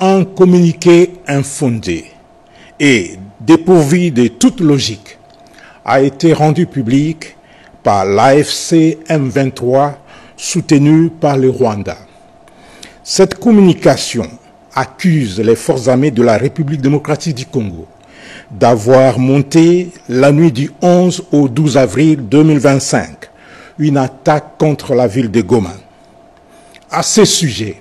Un communiqué infondé et dépourvu de toute logique a été rendu public par l'AFC M23 soutenu par le Rwanda. Cette communication accuse les forces armées de la République démocratique du Congo d'avoir monté la nuit du 11 au 12 avril 2025 une attaque contre la ville de Goma. À ce sujet,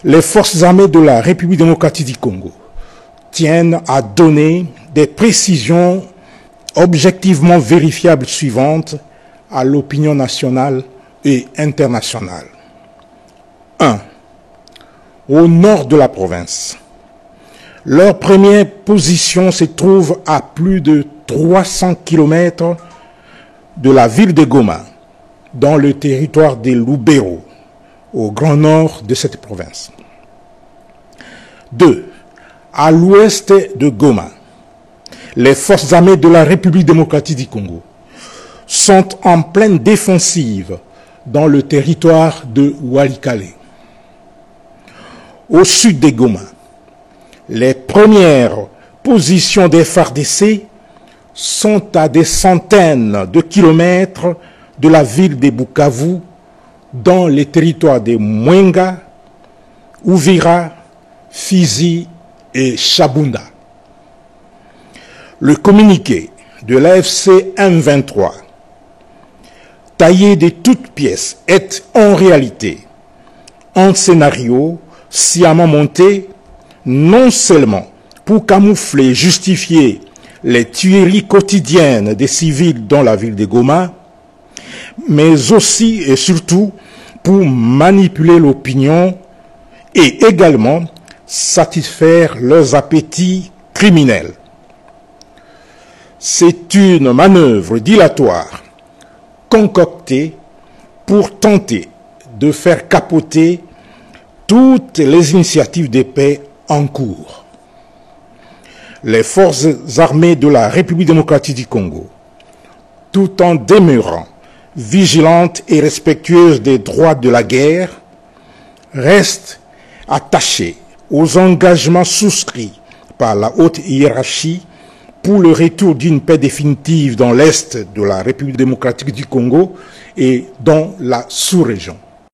les forces armées de la République démocratique du Congo tiennent à donner des précisions objectivement vérifiables suivantes à l'opinion nationale et internationale. 1. Au nord de la province, leur première position se trouve à plus de 300 km de la ville de Goma, dans le territoire de Lubero, au grand nord de cette province. 2. À l'ouest de Goma, les forces armées de la République démocratique du Congo sont en pleine défensive dans le territoire de Walikale. Au sud de Goma, les premières positions des FARDC sont à des centaines de kilomètres de la ville de Bukavu, dans les territoires de Mwenga, Uvira, Fizi et Chabunda. Le communiqué de l'AFC M23, taillé de toutes pièces, est en réalité un scénario sciemment monté non seulement pour camoufler et justifier les tueries quotidiennes des civils dans la ville de Goma, mais aussi et surtout pour manipuler l'opinion et également satisfaire leurs appétits criminels. C'est une manœuvre dilatoire concoctée pour tenter de faire capoter toutes les initiatives de paix en cours. Les forces armées de la République démocratique du Congo, tout en demeurant vigilantes et respectueuses des droits de la guerre, restent attachées aux engagements souscrits par la haute hiérarchie pour le retour d'une paix définitive dans l'est de la République démocratique du Congo et dans la sous-région.